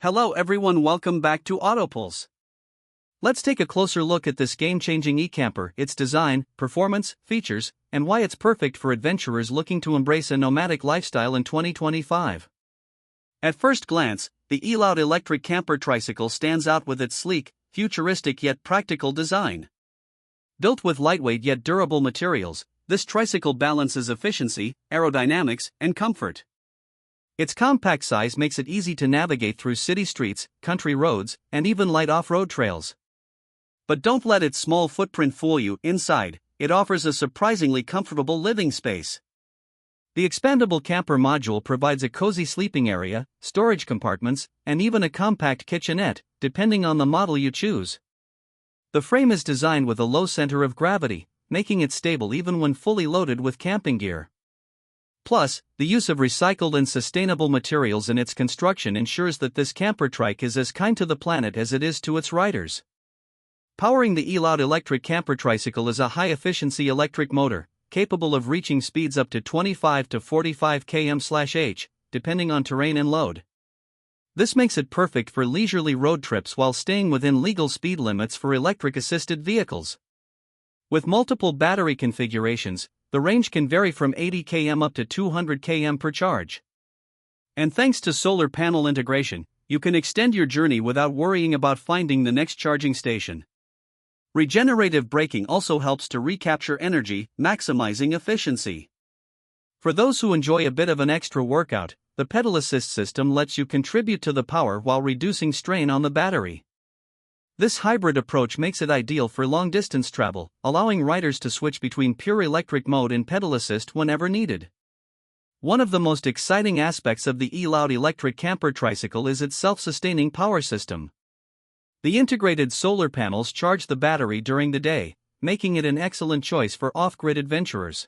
Hello everyone, welcome back to Autopulse. Let's take a closer look at this game-changing e-camper, its design, performance, features, and why it's perfect for adventurers looking to embrace a nomadic lifestyle in 2025. At first glance, the E-LOUD Electric Camper Tricycle stands out with its sleek, futuristic yet practical design. Built with lightweight yet durable materials, this tricycle balances efficiency, aerodynamics, and comfort. Its compact size makes it easy to navigate through city streets, country roads, and even light off-road trails. But don't let its small footprint fool you. Inside, it offers a surprisingly comfortable living space. The expandable camper module provides a cozy sleeping area, storage compartments, and even a compact kitchenette, depending on the model you choose. The frame is designed with a low center of gravity, making it stable even when fully loaded with camping gear. Plus, the use of recycled and sustainable materials in its construction ensures that this camper trike is as kind to the planet as it is to its riders. Powering the E-LOUD Electric Camper Tricycle is a high-efficiency electric motor, capable of reaching speeds up to 25 to 45 km/h, depending on terrain and load. This makes it perfect for leisurely road trips while staying within legal speed limits for electric-assisted vehicles. With multiple battery configurations, the range can vary from 80 km up to 200 km per charge. And thanks to solar panel integration, you can extend your journey without worrying about finding the next charging station. Regenerative braking also helps to recapture energy, maximizing efficiency. For those who enjoy a bit of an extra workout, the pedal assist system lets you contribute to the power while reducing strain on the battery. This hybrid approach makes it ideal for long-distance travel, allowing riders to switch between pure electric mode and pedal assist whenever needed. One of the most exciting aspects of the E-LOUD Electric Camper Tricycle is its self-sustaining power system. The integrated solar panels charge the battery during the day, making it an excellent choice for off-grid adventurers.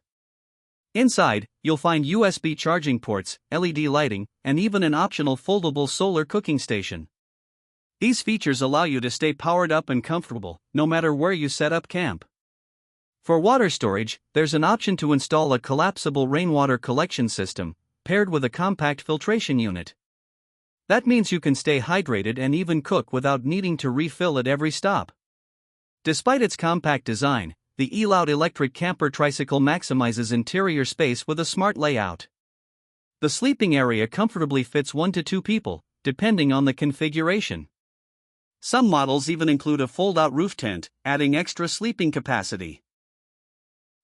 Inside, you'll find USB charging ports, LED lighting, and even an optional foldable solar cooking station. These features allow you to stay powered up and comfortable, no matter where you set up camp. For water storage, there's an option to install a collapsible rainwater collection system, paired with a compact filtration unit. That means you can stay hydrated and even cook without needing to refill at every stop. Despite its compact design, the E-LOUD Electric Camper Tricycle maximizes interior space with a smart layout. The sleeping area comfortably fits 1 to 2 people, depending on the configuration. Some models even include a fold-out roof tent, adding extra sleeping capacity.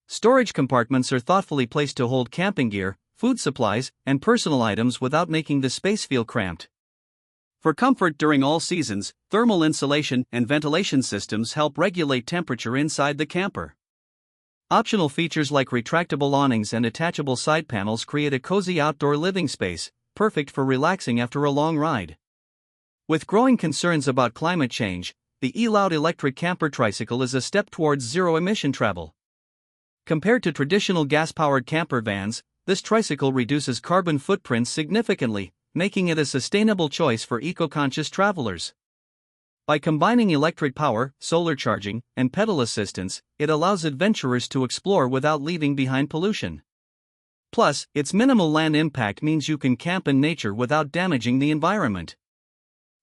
Storage compartments are thoughtfully placed to hold camping gear, food supplies, and personal items without making the space feel cramped. For comfort during all seasons, thermal insulation and ventilation systems help regulate temperature inside the camper. Optional features like retractable awnings and attachable side panels create a cozy outdoor living space, perfect for relaxing after a long ride. With growing concerns about climate change, the E-LOUD Electric Camper Tricycle is a step towards zero-emission travel. Compared to traditional gas-powered camper vans, this tricycle reduces carbon footprints significantly, making it a sustainable choice for eco-conscious travelers. By combining electric power, solar charging, and pedal assistance, it allows adventurers to explore without leaving behind pollution. Plus, its minimal land impact means you can camp in nature without damaging the environment.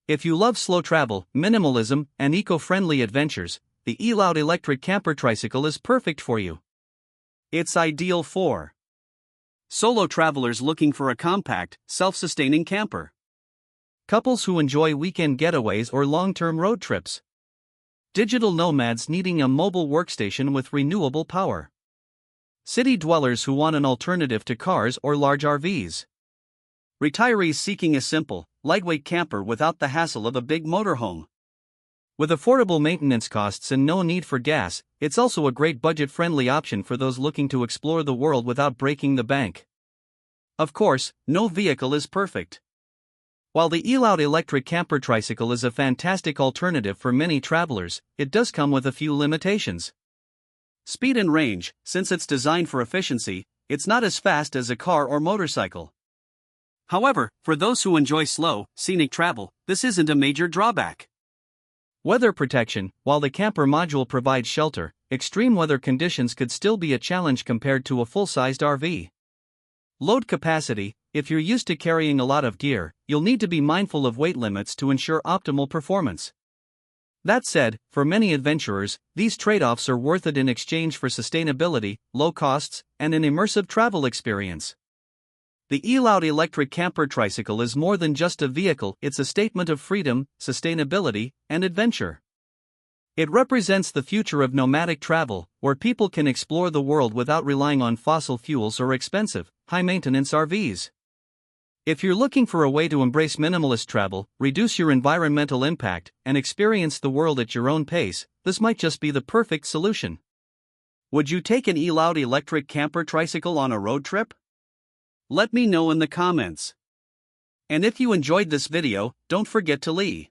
If you love slow travel, minimalism, and eco-friendly adventures, the E-LOUD Electric Camper Tricycle is perfect for you. It's ideal for solo travelers looking for a compact, self-sustaining camper, couples who enjoy weekend getaways or long-term road trips, digital nomads needing a mobile workstation with renewable power, city dwellers who want an alternative to cars or large RVs, retirees seeking a simple, lightweight camper without the hassle of a big motorhome. With affordable maintenance costs and no need for gas, it's also a great budget-friendly option for those looking to explore the world without breaking the bank. Of course, no vehicle is perfect. While the E-LOUD Electric Camper Tricycle is a fantastic alternative for many travelers, it does come with a few limitations. Speed and range: since it's designed for efficiency, it's not as fast as a car or motorcycle. However, for those who enjoy slow, scenic travel, this isn't a major drawback. Weather protection: while the camper module provides shelter, extreme weather conditions could still be a challenge compared to a full-sized RV. Load capacity: If you're used to carrying a lot of gear, you'll need to be mindful of weight limits to ensure optimal performance. That said, for many adventurers, these trade-offs are worth it in exchange for sustainability, low costs, and an immersive travel experience. The E-LOUD Electric Camper Tricycle is more than just a vehicle, it's a statement of freedom, sustainability, and adventure. It represents the future of nomadic travel, where people can explore the world without relying on fossil fuels or expensive, high-maintenance RVs. If you're looking for a way to embrace minimalist travel, reduce your environmental impact, and experience the world at your own pace, this might just be the perfect solution. Would you take an E-LOUD Electric Camper Tricycle on a road trip? Let me know in the comments. And if you enjoyed this video, don't forget to leave